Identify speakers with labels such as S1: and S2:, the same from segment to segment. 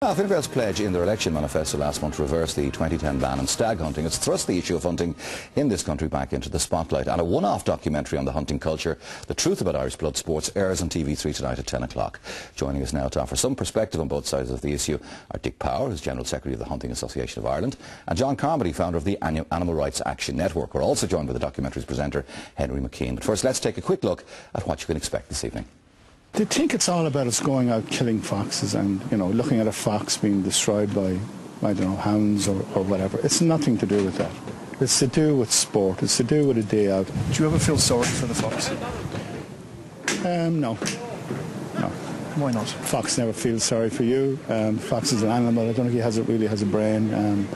S1: Well, Fine Gael's pledge in their election manifesto last month to reverse the 2010 ban on stag hunting has thrust the issue of hunting in this country back into the spotlight. And a one-off documentary on the hunting culture, The Truth About Irish Blood Sports, airs on TV3 tonight at 10 o'clock. Joining us now to offer some perspective on both sides of the issue are Dick Power, who's General Secretary of the Hunting Association of Ireland, and John Carmody, founder of the Animal Rights Action Network. We're also joined by the documentary's presenter, Henry McKean. But first, let's take a quick look at what you can expect this evening.
S2: They think it's all about us going out killing foxes and, you know, looking at a fox being destroyed by, I don't know, hounds or whatever. It's nothing to do with that. It's to do with sport. It's to do with a day out.
S3: Do you ever feel sorry for the fox?
S2: No. No.
S3: Why not?
S2: Fox never feels sorry for you. Fox is an animal. I don't think he really has a brain.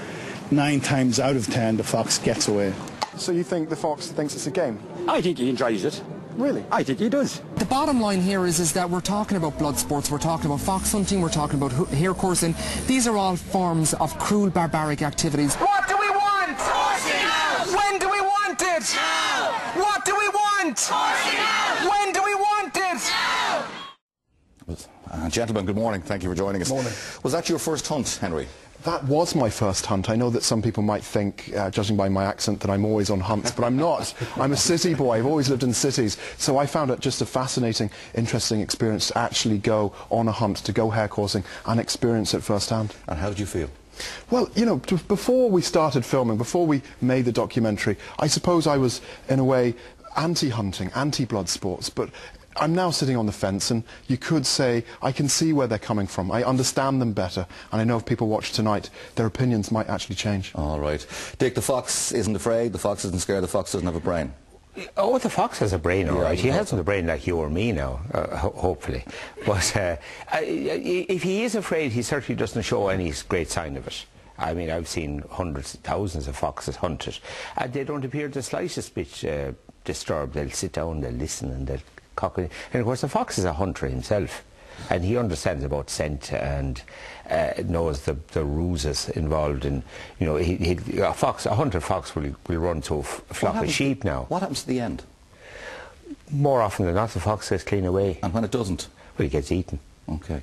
S2: 9 times out of 10, the fox gets away.
S3: So you think the fox thinks it's a game?
S4: I think he enjoys it.
S3: Really?
S4: I think he does.
S5: The bottom line here is that we're talking about blood sports, we're talking about fox hunting, we're talking about hare coursing. These are all forms of cruel, barbaric activities.
S6: What do we want? When do we want it? Now. What do we want? Now. When do we want it?
S1: Now. Gentlemen, good morning. Thank you for joining us.
S3: Morning.
S1: Was that your first hunt, Henry?
S7: That was my first hunt. I know that some people might think, judging by my accent, that I'm always on hunts, but I'm not. I'm a city boy. I've always lived in cities. So I found it just a fascinating, interesting experience to actually go on a hunt, to go hare coursing and experience it firsthand.
S1: And how did you feel?
S7: Well, you know, before we started filming, before we made the documentary, I suppose I was, in a way, anti-hunting, anti-blood sports, but I'm now sitting on the fence, and you could say I can see where they're coming from. I understand them better, and I know if people watch tonight, their opinions might actually change.
S1: All right. Dick, the fox isn't afraid, the fox isn't scared, the fox doesn't have a brain.
S4: Oh, the fox has a brain, all right. He hasn't a brain like you or me now, hopefully. But if he is afraid, he certainly doesn't show any great sign of it. I mean, I've seen hundreds, thousands of foxes hunted, and they don't appear the slightest bit disturbed. They'll sit down, they'll listen, and they'll cock. And of course, the fox is a hunter himself, and he understands about scent and knows the ruses involved in, you know, a hunter fox will run to a flock of sheep now.
S1: What happens to the end?
S4: More often than not, the fox gets clean away.
S1: And when it doesn't?
S4: Well, he gets eaten.
S1: Okay.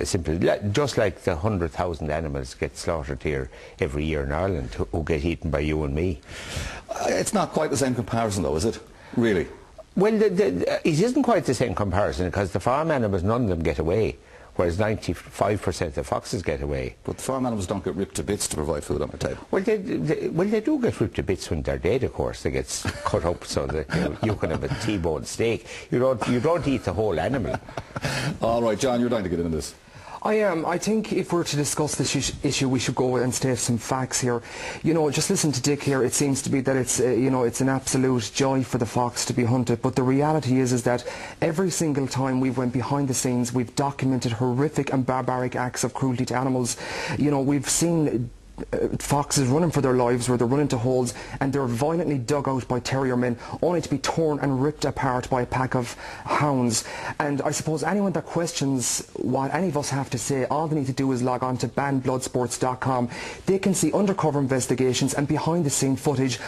S4: Simply, just like the 100,000 animals get slaughtered here every year in Ireland who get eaten by you and me.
S1: It's not quite the same comparison, though, is it? Really?
S4: Well, it isn't quite the same comparison, because the farm animals, none of them get away, whereas 95% of the foxes get away.
S1: But the farm animals don't get ripped to bits to provide food on the table.
S4: Well, they do get ripped to bits when they're dead, of course. They get cut up so that you can have a T-bone steak. You don't eat the whole animal.
S1: All right, John, you're dying to get into this.
S5: I am. I think if we're to discuss this issue, we should go and state some facts here. You know, just listen to Dick here. It seems to be that it's, you know, it's an absolute joy for the fox to be hunted. But the reality is that every single time we've went behind the scenes, we've documented horrific and barbaric acts of cruelty to animals. You know, we've seen foxes running for their lives, where they're running to holes and they're violently dug out by terrier men, only to be torn and ripped apart by a pack of hounds. And I suppose anyone that questions what any of us have to say, all they need to do is log on to bannedbloodsports.com. They can see undercover investigations and behind the scene footage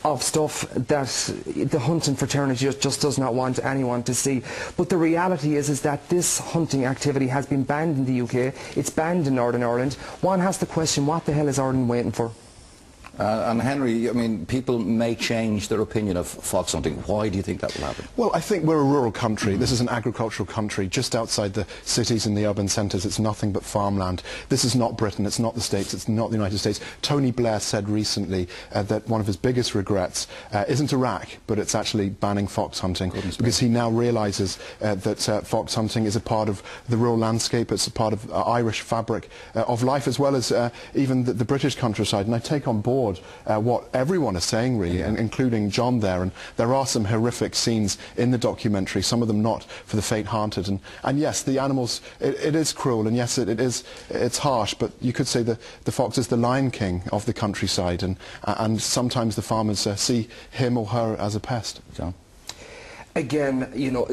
S5: of stuff that the hunting fraternity just does not want anyone to see. But the reality is that this hunting activity has been banned in the UK, it's banned in Northern Ireland. One has to question, what the hell is Ireland waiting for?
S1: And Henry, I mean, people may change their opinion of fox hunting. Why do you think that will happen?
S7: Well, I think we're a rural country. This is an agricultural country just outside the cities and the urban centres. It's nothing but farmland. This is not Britain, it's not the States, it's not the United States. Tony Blair said recently that one of his biggest regrets isn't Iraq, but it's actually banning fox hunting, because he now realises that fox hunting is a part of the rural landscape, it's a part of Irish fabric of life, as well as even the British countryside. And I take on board what everyone is saying, really, and including John there. And there are some horrific scenes in the documentary, some of them not for the faint-hearted. And yes, the animals, it is cruel, and yes, it's harsh, but you could say the fox is the Lion King of the countryside, and sometimes the farmers see him or her as a pest.
S1: John?
S5: Again, you know,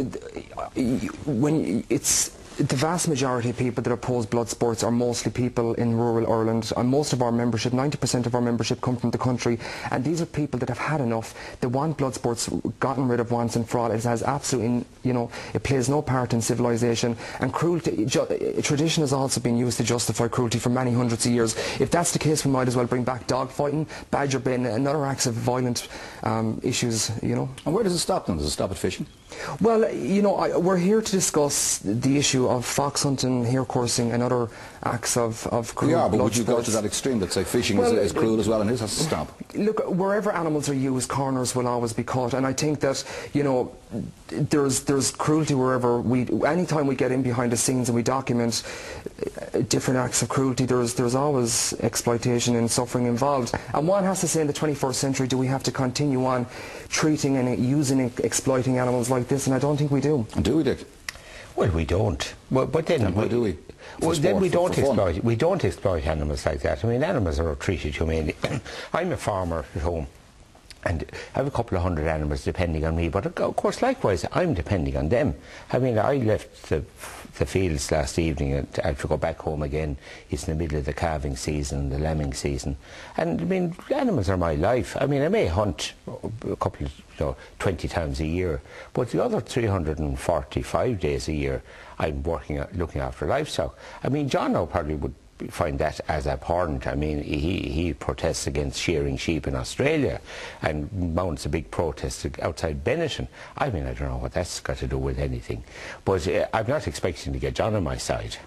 S5: when it's the vast majority of people that oppose blood sports are mostly people in rural Ireland, and most of our membership, 90% of our membership, come from the country, and these are people that have had enough. They want blood sports gotten rid of once and for all. It has absolutely, you know, it plays no part in civilization, and cruelty, tradition has also been used to justify cruelty for many hundreds of years. If that's the case, we might as well bring back dog fighting, badger baiting, and other acts of violent issues, you know.
S1: And where does it stop then? Does it stop at fishing?
S5: Well, you know, we're here to discuss the issue of fox hunting, hare coursing, and other acts of cruel.
S1: We are, but
S5: blood
S1: would you go
S5: sports.
S1: to that extreme that say fishing is cruel as well, and this has to stop?
S5: Look, wherever animals are used, corners will always be cut, and I think that, you know, there's cruelty wherever anytime we get in behind the scenes and we document different acts of cruelty, there's always exploitation and suffering involved. And one has to say, in the 21st century, do we have to continue on treating and using and exploiting animals like this? And I don't think we do.
S1: And do we, Dick?
S4: Well, we don't. But then,
S1: and why do we?
S4: Well, then we don't exploit. We don't exploit animals like that. I mean, animals are treated humanely. I'm a farmer at home, and I have a couple of hundred animals depending on me. But of course, likewise, I'm depending on them. I mean, I left the fields last evening and I have to go back home again. It's in the middle of the calving season, the lambing season, and I mean, animals are my life. I mean, I may hunt a couple of 20 times a year, but the other 345 days a year I'm working looking after livestock. I mean, John now probably would find that as abhorrent. I mean, he protests against shearing sheep in Australia and mounts a big protest outside Benetton. I mean, I don't know what that's got to do with anything, but I'm not expecting to get John on my side.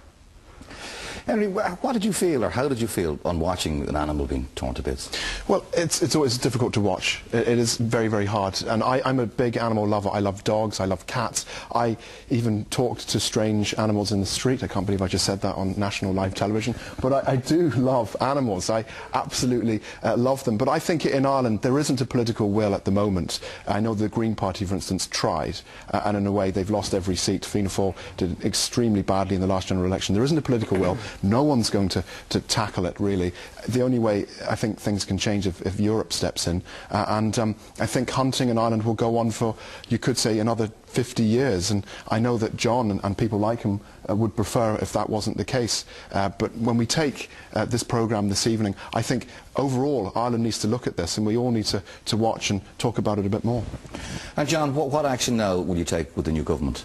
S1: Henry, what did you feel, or how did you feel on watching an animal being torn to bits?
S7: Well, it's always difficult to watch. It is very, very hard. And I'm a big animal lover. I love dogs. I love cats. I even talked to strange animals in the street. I can't believe I just said that on national live television. But I do love animals. I absolutely love them. But I think in Ireland there isn't a political will at the moment. I know the Green Party, for instance, tried. And in a way they've lost every seat. Fianna Fáil did extremely badly in the last general election. There isn't a political will. No one's going to tackle it, really. The only way I think things can change if Europe steps in. I think hunting in Ireland will go on for, you could say, another 50 years. And I know that John and people like him would prefer if that wasn't the case. But when we take this programme this evening, I think overall Ireland needs to look at this, and we all need to watch and talk about it a bit more.
S1: And John, what action now will you take with the new government?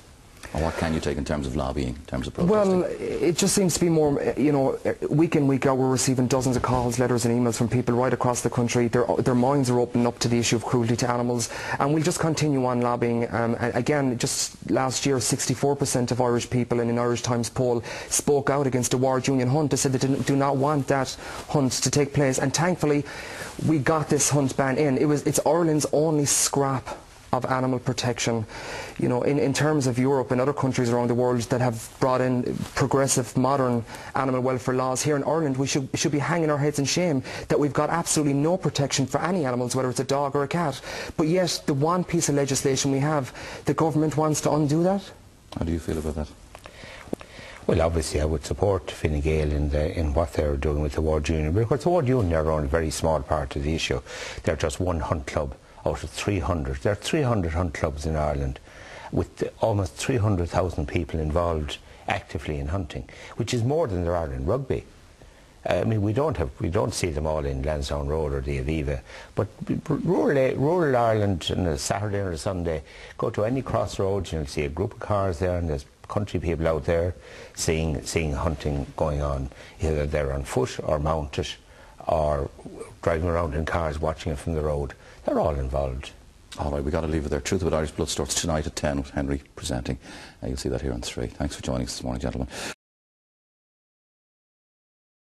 S1: Or what can you take in terms of lobbying, in terms of protesting?
S5: Well, it just seems to be more, you know, week in, week out we're receiving dozens of calls, letters and emails from people right across the country. Their minds are opening up to the issue of cruelty to animals, and we'll just continue on lobbying. And again, just last year, 64% of Irish people in an Irish Times poll spoke out against a ward union hunt. They said they do not want that hunt to take place, and thankfully we got this hunt ban in. It's Ireland's only scrap of animal protection, you know, in terms of Europe and other countries around the world that have brought in progressive, modern animal welfare laws. Here in Ireland we should be hanging our heads in shame that we've got absolutely no protection for any animals, whether it's a dog or a cat. But yet the one piece of legislation we have, the government wants to undo that.
S1: How do you feel about that?
S4: Well, obviously I would support Fine Gael in what they're doing with the ward union, because the ward union are only a very small part of the issue. They're just one hunt club out of 300. There are 300 hunt clubs in Ireland with almost 300,000 people involved actively in hunting, which is more than there are in rugby. I mean, we don't see them all in Lansdowne Road or the Aviva, but rural Ireland on a Saturday or a Sunday, go to any crossroads and you'll see a group of cars there, and there's country people out there seeing hunting going on. Either they're on foot or mounted or driving around in cars watching it from the road. They're all involved.
S1: All right, we've got to leave it there. Truth About Irish Blood starts tonight at 10 with Henry presenting. You'll see that here on 3. Thanks for joining us this morning, gentlemen.